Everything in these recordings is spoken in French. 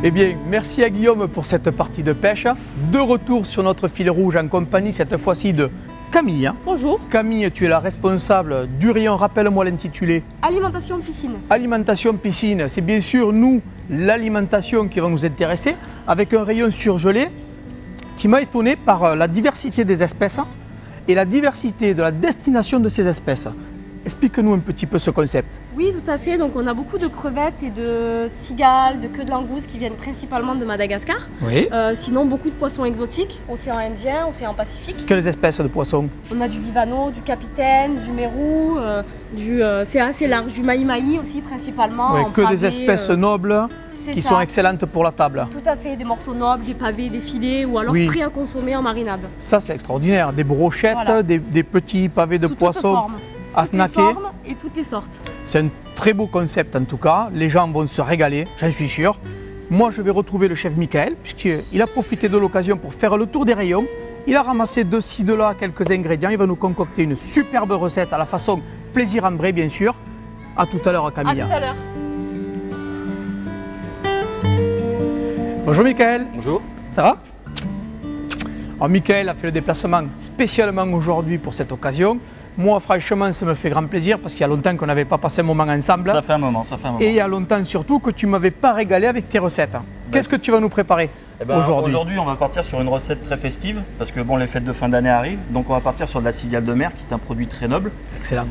Eh bien, merci à Guillaume pour cette partie de pêche. De retour sur notre fil rouge en compagnie cette fois-ci de Camille. Bonjour. Camille, tu es la responsable du rayon, rappelle-moi l'intitulé. Alimentation piscine. Alimentation piscine, c'est bien sûr nous, l'alimentation qui va nous intéresser, avec un rayon surgelé qui m'a étonné par la diversité des espèces et la diversité de la destination de ces espèces. Explique-nous un petit peu ce concept. Oui, tout à fait. Donc, on a beaucoup de crevettes et de cigales, de queues de langouste qui viennent principalement de Madagascar. Oui. Sinon, beaucoup de poissons exotiques, océan Indien, océan Pacifique. Quelles espèces de poissons? On a du vivano, du capitaine, du mérou, c'est assez large, du maï-maï aussi principalement. Oui, en que pavé, des espèces nobles c'est qui ça. sont excellentes pour la table. Tout à fait, des morceaux nobles, des pavés, des filets ou alors Oui. prêts à consommer en marinade. Ça, c'est extraordinaire. Des brochettes, Voilà. des petits pavés de Sous toutes poissons formes. à Toutes les snacker. formes et toutes les sortes. C'est un très beau concept en tout cas. Les gens vont se régaler, j'en suis sûr. Moi, je vais retrouver le chef Michael, puisqu'il a profité de l'occasion pour faire le tour des rayons. Il a ramassé de ci, de là quelques ingrédients. Il va nous concocter une superbe recette à la façon plaisir en vrai, bien sûr. À tout à l'heure, À Camille. tout à l'heure. Bonjour Michael, Bonjour. ça va? Alors Michael a fait le déplacement spécialement aujourd'hui pour cette occasion. Moi, franchement, ça me fait grand plaisir parce qu'il y a longtemps qu'on n'avait pas passé un moment ensemble. Ça fait un moment, ça fait un moment. Et il y a longtemps surtout que tu ne m'avais pas régalé avec tes recettes. Qu'est-ce que tu vas nous préparer Eh ben, aujourd'hui? Aujourd'hui, on va partir sur une recette très festive parce que bon, les fêtes de fin d'année arrivent. Donc, on va partir sur de la cigale de mer qui est un produit très noble. Excellent.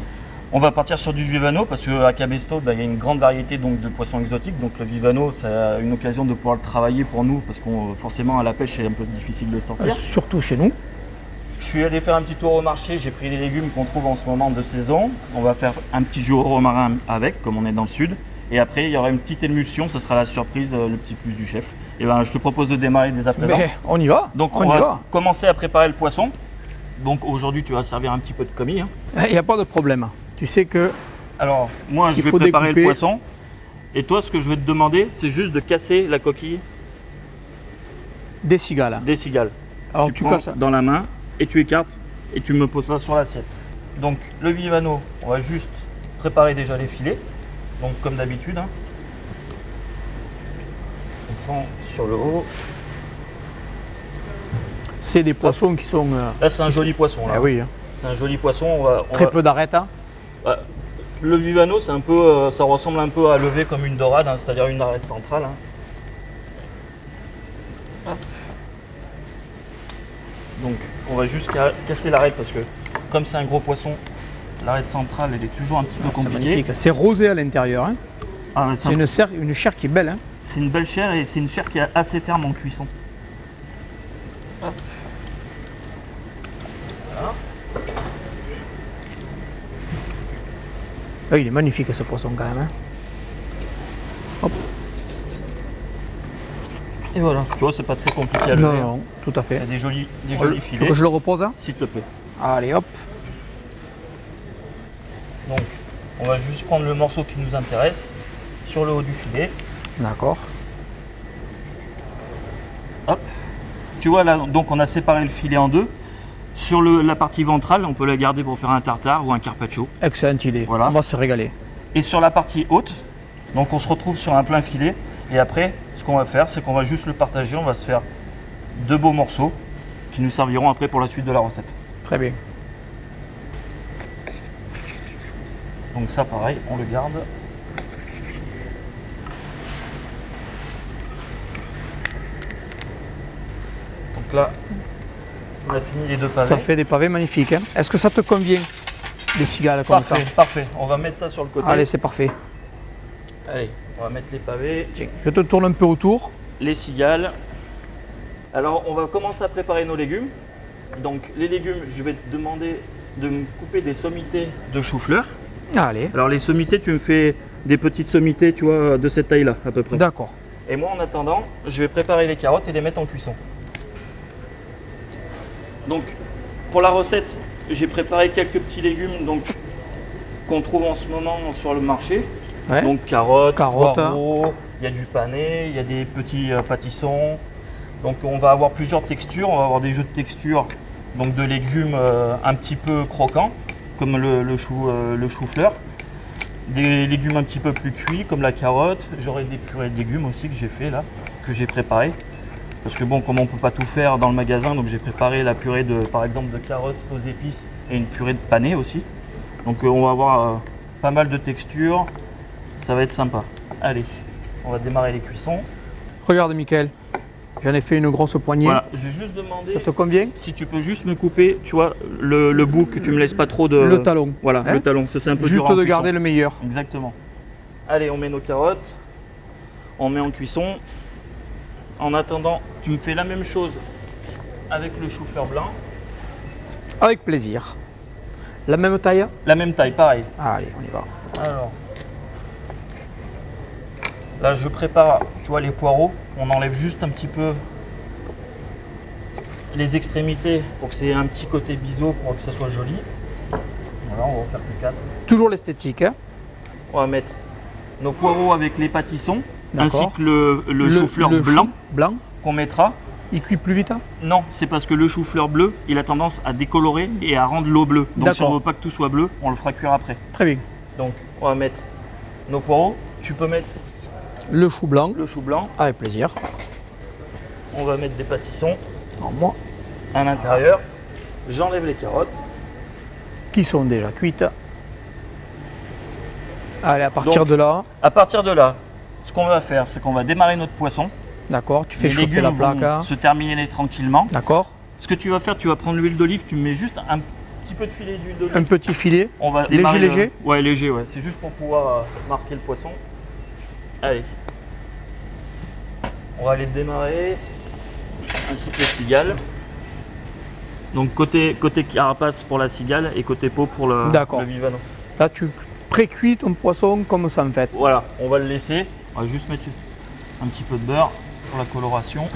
On va partir sur du vivano parce qu'à Cabesto, il y a une grande variété donc, de poissons exotiques. Donc, le vivano, c'est une occasion de pouvoir le travailler pour nous parce que forcément, à la pêche, c'est un peu difficile de le sortir. Surtout chez nous. Je suis allé faire un petit tour au marché, j'ai pris les légumes qu'on trouve en ce moment de saison. On va faire un petit jus au romarin avec, comme on est dans le sud. Et après, il y aura une petite émulsion, ça sera la surprise, le petit plus du chef. Et ben, je te propose de démarrer dès à présent. Mais on y va. Donc, on va commencer à préparer le poisson. Donc, aujourd'hui, tu vas servir un petit peu de commis. Hein. Il n'y a pas de problème. Tu sais que Alors, moi, Il je vais faut préparer découper. le poisson. Et toi, ce que je vais te demander, c'est juste de casser la coquille des cigales. des cigales. Alors tu tu prends casses. dans la main et tu écartes et tu me poses ça sur l'assiette. Donc le vivano, on va juste préparer déjà les filets. Donc comme d'habitude, hein. On prend sur le haut. C'est des poissons qui sont. Là c'est un joli poisson. Là. Ah oui, hein. C'est un joli poisson. On Très va- peu d'arêtes. Hein. Le vivano, c'est un peu, ça ressemble un peu à lever comme une dorade, hein, c'est-à-dire une arête centrale. Hein. Hop. Donc on va juste casser l'arête parce que comme c'est un gros poisson, l'arête centrale elle est toujours un petit peu C'est compliquée. magnifique. C'est rosé à l'intérieur. Hein. Ah, C'est une chair qui est belle. Hein. c'est une belle chair et c'est une chair qui est assez ferme en cuisson. Hop. Voilà. Ah, il est magnifique ce poisson quand même. Hein. Et voilà. Tu vois, c'est pas très compliqué à Non, lever. non, tout à Il y fait. a des jolis Tu veux filets, que je le repose hein? s'il te plaît. Allez hop. Donc, on va juste prendre le morceau qui nous intéresse sur le haut du filet. D'accord. Hop. Tu vois là, donc on a séparé le filet en deux. Sur la partie ventrale, on peut la garder pour faire un tartare ou un carpaccio. Excellente idée. Voilà. On va se régaler. Et sur la partie haute, donc on se retrouve sur un plein filet. Et après, ce qu'on va faire, c'est qu'on va juste le partager. On va se faire deux beaux morceaux qui nous serviront après pour la suite de la recette. Très bien. Donc ça, pareil, on le garde. Donc là, on a fini les deux pavés. Ça fait des pavés magnifiques. Hein. Est-ce que ça te convient, les cigales comme Parfait, ça? parfait. On va mettre ça sur le côté. Allez, c'est parfait. Allez, on va mettre les pavés, Tiens, je te tourne un peu autour. les cigales. Alors, on va commencer à préparer nos légumes. Donc, les légumes, je vais te demander de me couper des sommités de chou-fleur. Allez. Alors, les sommités, tu me fais des petites sommités, tu vois, de cette taille-là, à peu près. D'accord. Et moi, en attendant, je vais préparer les carottes et les mettre en cuisson. Donc, pour la recette, j'ai préparé quelques petits légumes donc, qu'on trouve en ce moment sur le marché. Ouais. Donc, carottes, Carottes. poireaux, il y a du pané, il y a des petits pâtissons. Donc, on va avoir plusieurs textures. On va avoir des jeux de textures, donc de légumes un petit peu croquants, comme le chou-fleur. des légumes un petit peu plus cuits, comme la carotte. J'aurai des purées de légumes aussi que j'ai fait là, que j'ai préparé. Parce que bon, comme on peut pas tout faire dans le magasin, donc j'ai préparé la purée par exemple de carottes aux épices et une purée de panais aussi. Donc on va avoir pas mal de textures, ça va être sympa. Allez, on va démarrer les cuissons. Regarde Michael, j'en ai fait une grosse poignée. Voilà, je vais juste demander Ça te convient? si tu peux juste me couper, tu vois, le bout, que tu me laisses pas trop de... Le talon. Voilà, Hein? le talon, ça c'est un peu Juste dur en de cuisson. garder le meilleur. Exactement. Allez, on met nos carottes, on met en cuisson. En attendant, tu me fais la même chose avec le chou-fleur blanc. Avec plaisir. La même taille? La même taille, pareil. Allez, on y va. Alors, là je prépare, tu vois, les poireaux. On enlève juste un petit peu les extrémités pour que c'est un petit côté biseau, pour que ça soit joli. Voilà, on va en faire que 4. Toujours l'esthétique. Hein? On va mettre nos poireaux avec les pâtissons, ainsi D'accord. que le chou-fleur le blanc chou blanc, qu'on mettra. il cuit plus vite? Hein? Non, c'est parce que le chou-fleur bleu, il a tendance à décolorer et à rendre l'eau bleue. Donc si on D'accord. veut pas que tout soit bleu, on le fera cuire après. Très bien. Donc on va mettre nos poireaux. Tu peux mettre Le chou blanc, le chou blanc. avec plaisir. On va mettre des pâtissons Alors, moi, à l'intérieur. J'enlève les carottes. qui sont déjà cuites. Allez, à partir Donc, de là, À partir de là, ce qu'on va faire, c'est qu'on va démarrer notre poisson. d'accord, tu fais Les chauffer légumes la plaque. vont Hein? se terminer tranquillement. D'accord. Ce que tu vas faire, tu vas prendre l'huile d'olive, tu me mets juste un petit peu de filet d'huile d'olive. Un petit filet. On va Léger, démarrer léger. Ouais, léger, ouais. C'est juste pour pouvoir marquer le poisson. Allez. On va aller démarrer. Ainsi que les cigales. Donc côté carapace pour la cigale et côté peau pour le D'accord. vivano. Là, tu pré-cuis ton poisson comme ça en fait. Voilà, on va le laisser. On va juste mettre un petit peu de beurre pour la coloration.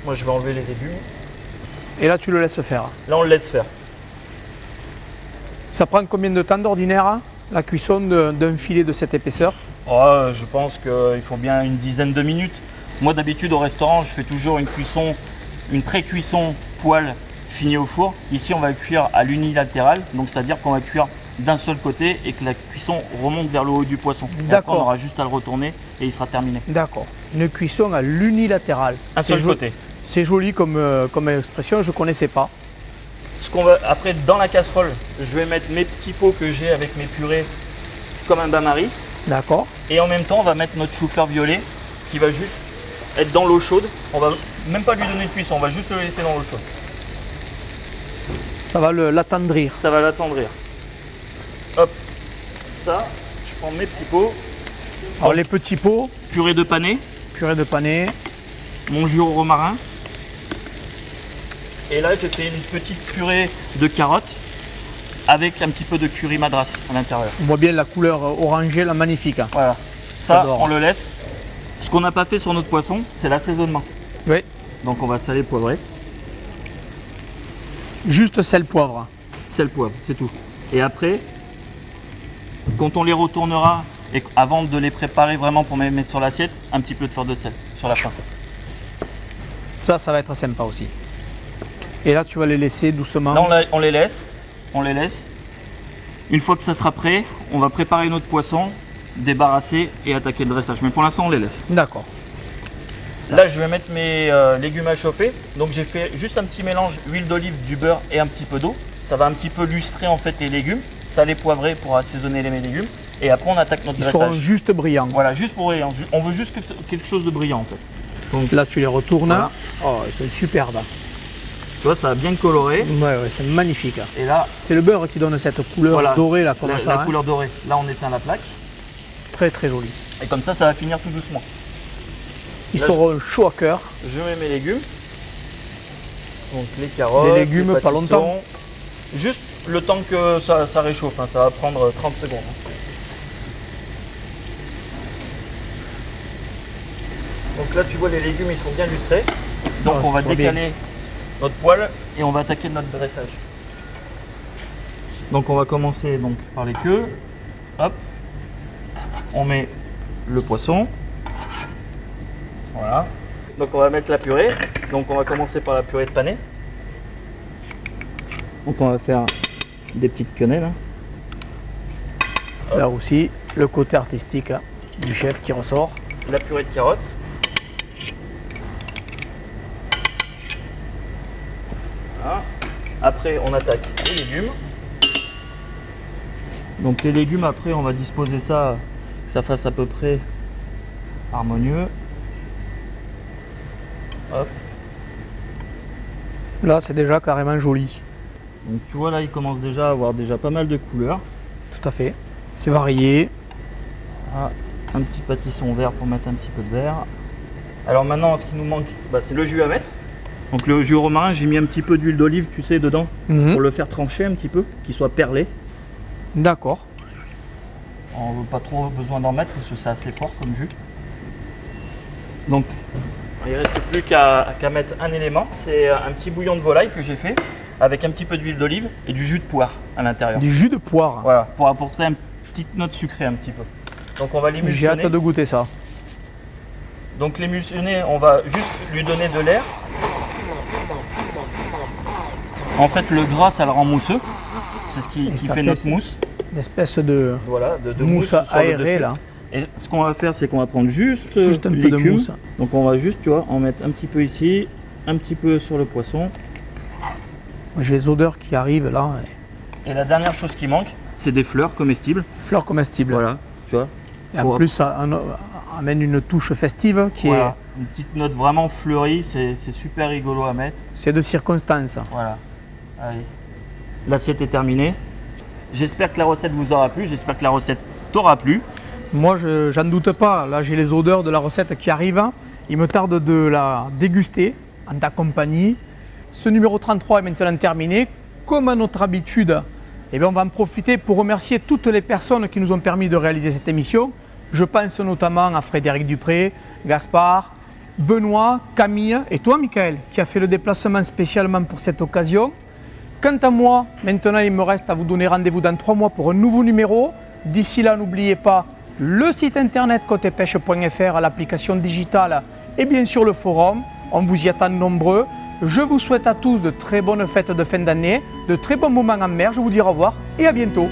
Moi, je vais enlever les légumes. Et là, tu le laisses faire. Là, on le laisse faire. Ça prend combien de temps d'ordinaire, hein, la cuisson d'un filet de cette épaisseur? Oh, je pense qu'il faut bien une dizaine de minutes. Moi, d'habitude, au restaurant, je fais toujours une pré-cuisson poêle finie au four. Ici, on va cuire à l'unilatéral, donc c'est-à-dire qu'on va cuire d'un seul côté et que la cuisson remonte vers le haut du poisson. Et après, D'accord. on aura juste à le retourner et il sera terminé. D'accord. Une cuisson à l'unilatéral. Un seul C'est côté. C'est joli comme expression, je ne connaissais pas. Après, dans la casserole, je vais mettre mes petits pots que j'ai avec mes purées comme un bain-marie. D'accord. Et en même temps, on va mettre notre chou-fleur violet qui va juste être dans l'eau chaude. On va même pas lui donner de cuisson, on va juste le laisser dans l'eau chaude. Ça va l'attendrir. Ça va l'attendrir. Hop, ça, je prends mes petits pots. Alors les petits pots, Purée de panais, purée de panais. mon jus au romarin. Et là, j'ai fait une petite purée de carottes avec un petit peu de curry madras à l'intérieur. On voit bien la couleur orangée, la magnifique. Hein. Voilà. Ça, J'adore. on le laisse. Ce qu'on n'a pas fait sur notre poisson, c'est l'assaisonnement. Oui. Donc on va saler, poivrer. Juste sel, poivre. Sel, poivre, c'est tout. Et après, quand on les retournera, et avant de les préparer vraiment pour les mettre sur l'assiette, un petit peu de fleur de sel sur la fin. Ça va être sympa aussi. Et là, tu vas les laisser doucement. Là, on les laisse. On les laisse. Une fois que ça sera prêt, on va préparer notre poisson, débarrasser et attaquer le dressage. Mais pour l'instant, on les laisse. D'accord. Là, je vais mettre mes légumes à chauffer. Donc, j'ai fait juste un petit mélange huile d'olive, du beurre et un petit peu d'eau. Ça va un petit peu lustrer en fait les légumes, salé, poivré pour assaisonner les légumes. Et après, on attaque notre Ils seront dressage. juste brillants. Voilà, juste pour brillant. On veut juste quelque chose de brillant en fait. Donc Là, tu les retournes. Voilà. Oh, ils sont superbes. tu vois, ça a bien coloré. Ouais, c'est magnifique. Et là, C'est le beurre qui donne cette couleur voilà, dorée là, comme la ça. hein. couleur dorée. Là, on éteint la plaque. Très très joli. Et comme ça va finir tout doucement. Ils Là, seront chauds à cœur. Je mets mes légumes. Donc les carottes, Les légumes, pas pâtissons. longtemps. Juste le temps que ça réchauffe. Hein. Ça va prendre 30 secondes. Donc là, tu vois, les légumes, ils sont bien lustrés. Donc Ouais, on va ça va décaler notre poêle et on va attaquer notre dressage. Donc on va commencer donc par les queues. Hop. On met le poisson. Voilà. Donc on va mettre la purée. Donc on va commencer par la purée de panais. Donc on va faire des petites quenelles. Là aussi. le côté artistique du chef qui ressort. La purée de carottes. Voilà. Après, on attaque les légumes. Donc les légumes, après, on va disposer ça, que ça fasse à peu près harmonieux. Hop. Là, c'est déjà carrément joli. Donc tu vois, là, il commence déjà à avoir déjà pas mal de couleurs. Tout à fait. C'est varié. Ah, un petit pâtisson vert pour mettre un petit peu de vert. Alors maintenant, ce qui nous manque, c'est le jus à mettre. Donc le jus au romarin, j'ai mis un petit peu d'huile d'olive, tu sais, dedans, pour le faire trancher un petit peu, qu'il soit perlé. D'accord. On n'a pas trop besoin d'en mettre parce que c'est assez fort comme jus. Donc il ne reste plus qu'à mettre un élément, c'est un petit bouillon de volaille que j'ai fait avec un petit peu d'huile d'olive et du jus de poire à l'intérieur. Du jus de poire. Voilà, pour apporter une petite note sucrée un petit peu. Donc on va J'ai l'émulsionner. hâte de goûter ça. Donc l'émulsionner, on va juste lui donner de l'air. En fait, le gras, ça le rend mousseux. C'est ce qui ça fait fait notre mousse. Une espèce de Voilà, de mousse sur le aérée dessus. là. Et ce qu'on va faire, c'est qu'on va prendre juste Un peu de l'écume. mousse. Donc on va juste, tu vois, en mettre un petit peu ici, un petit peu sur le poisson. J'ai les odeurs qui arrivent là. Et la dernière chose qui manque, c'est des fleurs comestibles. Fleurs comestibles. Voilà, tu vois. Et en plus, ça amène une touche festive qui Voilà, une petite note vraiment fleurie, c'est super rigolo à mettre. c'est de circonstance. Voilà. Allez. L'assiette est terminée. J'espère que la recette vous aura plu, j'espère que la recette t'aura plu. Moi, j'en doute pas. Là, j'ai les odeurs de la recette qui arrivent. Il me tarde de la déguster en ta compagnie. Ce numéro 33 est maintenant terminé. Comme à notre habitude, on va en profiter pour remercier toutes les personnes qui nous ont permis de réaliser cette émission. Je pense notamment à Frédéric Dupré, Gaspard, Benoît, Camille et toi, Michael, qui a fait le déplacement spécialement pour cette occasion. Quant à moi, maintenant, il me reste à vous donner rendez-vous dans 3 mois pour un nouveau numéro. D'ici là, n'oubliez pas le site internet cotepêche.fr, l'application digitale et bien sûr le forum. On vous y attend nombreux. Je vous souhaite à tous de très bonnes fêtes de fin d'année, de très bons moments en mer. Je vous dis au revoir et à bientôt.